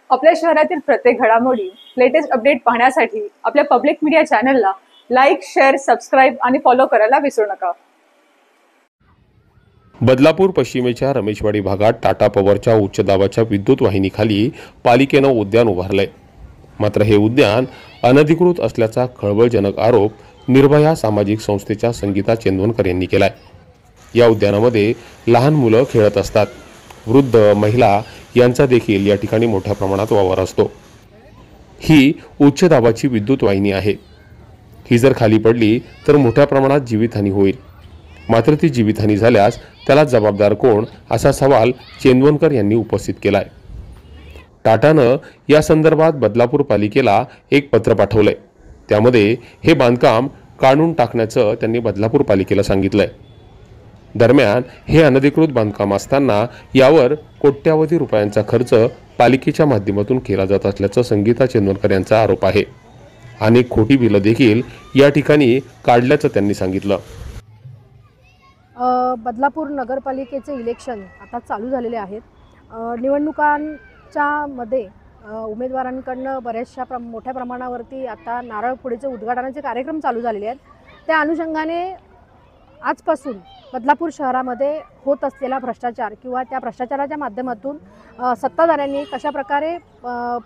आपल्या शहरातील प्रत्येक घडामोडी लेटेस्ट अपडेट पाहण्यासाठी आपल्या पब्लिक मीडिया चॅनलला लाईक, शेअर, सबस्क्राईब आणि फॉलो करायला विसरू नका। बदलापूर पश्चिमेच्या रमेशवाडी भागात टाटा पॉवरच्या उच्च दाबाच्या विद्युत वाहिनीखाली पालिकेने उद्यान उभारले। मात्र हे उद्यान अनधिकृत असल्याचा खळबळजनक आरोप निर्भया सामाजिक संस्थेच्या संगीता चेंदवनकर यांनी केलाय। या उद्यानामध्ये लहान मुलं खेळत असतात, वृद्ध, महिला यांचा देखील या ठिकाणी मोठ्या प्रमाणात वावर असतो। ही उच्च दाबाची विद्युत वाहिनी आहे। ही जर खाली पडली तर मोठ्या प्रमाणात जीवितहानी होईल। मात्र ती जीवितहानी झाल्यास त्याला जबाबदार कोण, असा सवाल चेंदवनकर यांनी उपस्थित केलाय। टाटानं या संदर्भात बदलापूर पालिकेला एक पत्र पाठवलंय। त्यामध्ये हे बांधकाम काढून टाकण्याचं त्यांनी बदलापूर पालिकेला सांगितलंय। दरम्यान हे अनधिकृत बांधकाम असताना यावर कोट्यावधी रुपयांचा खर्च पालिकेच्या माध्यमातून केला जात असल्याचं संगीता चेंदवनकर यांचा आरोप आहे। अनेक खोटी बिलं देखील या ठिकाणी काढल्याचं त्यांनी सांगितलं। बदलापूर नगरपालिकेचे इलेक्शन आता चालू झालेले आहेत। निवडणुकांच्या मध्ये उमेदवारांकडनं बऱ्याचशा मोठ्या प्रमाणावरती आता नारळ पुढेचे उद्घाटनाचे कार्यक्रम चालू झालेले आहेत। त्या अनुषंगाने आजपासून बदलापूर शहरामध्ये होत असलेला भ्रष्टाचार किंवा त्या भ्रष्टाचाराच्या माध्यमातून सत्ताधाऱ्यांनी कशाप्रकारे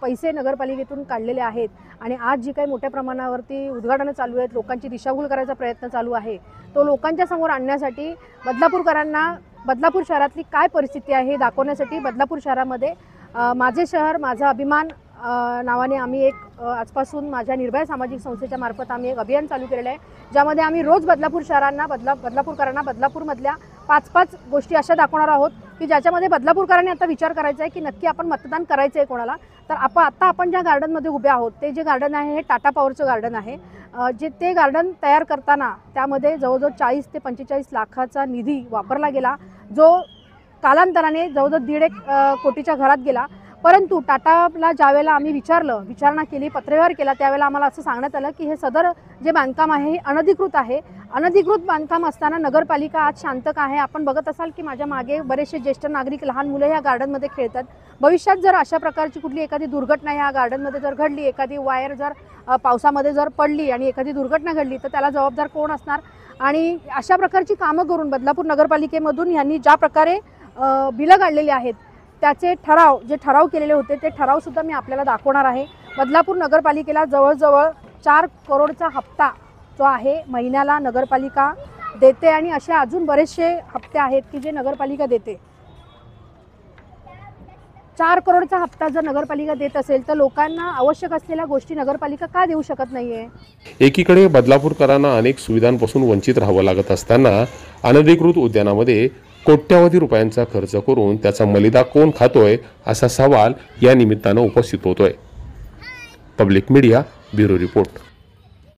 पैसे नगरपालिकेतून काढलेले आहेत आणि आज जी काही मोठ्या प्रमाणावरती उद्घाटनं चालू आहेत, लोकांची दिशाभूल करायचा प्रयत्न चालू आहे, तो लोकांच्या समोर आणण्यासाठी बदलापूरकरांना बदलापूर शहरातली काय परिस्थिती आहे हे दाखवण्यासाठी बदलापूर शहरामध्ये माझे शहर माझा अभिमान नावाने आम्ही एक आजपासून माझ्या निर्भया सामाजिक संस्थेच्या मार्फत आम्ही एक अभियान चालू केलेलं आहे, ज्यामध्ये आम्ही रोज बदलापूर शहरांना बदलापूरकरांना बदलापूरमधल्या 5-5 गोष्टी अशा दाखवणार आहोत की ज्याच्यामध्ये बदलापूरकरांनी आता विचार करायचा आहे की नक्की आपण मतदान करायचं आहे कोणाला। तर आता आपण ज्या गार्डनमध्ये उभे आहोत ते जे गार्डन आहे हे टाटा पॉवरचं गार्डन आहे। जे ते गार्डन तयार करताना त्यामध्ये जवळजवळ 40 ते 45 लाखाचा निधी वापरला गेला, जो कालांतराने जवळजवळ 1.5 कोटीच्या घरात गेला। परंतु टाटाला ज्यावेळेला आम्ही विचारणा केली, पत्रव्यवहार केला, त्यावेळेला आम्हाला असं सांगण्यात आलं की हे सदर जे बांधकाम आहे हे अनधिकृत आहे। अनधिकृत बांधकाम असताना नगरपालिका आज शांत का आहे? आपण बघत असाल की माझ्या मागे बरेचसे ज्येष्ठ नागरिक, लहान मुलं या गार्डनमध्ये खेळतात। भविष्यात जर अशा प्रकारची कुठली एखादी दुर्घटना या गार्डनमध्ये जर घडली, एखादी वायर जर पावसामध्ये जर पडली आणि एखादी दुर्घटना घडली तर त्याला जबाबदार कोण असणार? आणि अशा प्रकारची कामं करून बदलापूर नगरपालिकेमधून यांनी ज्या प्रकारे बिलं काढलेली आहेत त्याचे ठराव केलेले होते ते ठराव सुद्धा मी आपल्याला दाखवणार आहे। बदलापूर नगरपालिकेला जवळजवळ 4 करोडचा हप्ता जो आहे महिन्याला नगरपालिका देते आणि असे अजून बरेचसे हप्ते आहेत की जे नगरपालिका देते। 4 करोडचा हप्ता जर नगरपालिका देत असेल तर लोकांना आवश्यक असलेल्या गोष्टी नगरपालिका का देऊ शकत नाहीये? एकीकडे बदलापूरकरांना अनेक सुविधांपासून वंचित राहावं लागत असताना अनधिकृत उद्यानामध्ये कोट्यावधी रुपयांचा खर्च करून त्याचा मलिदा कोण खातोय, असा सवाल या निमित्तानं उपस्थित होतोय। Public media bureau report.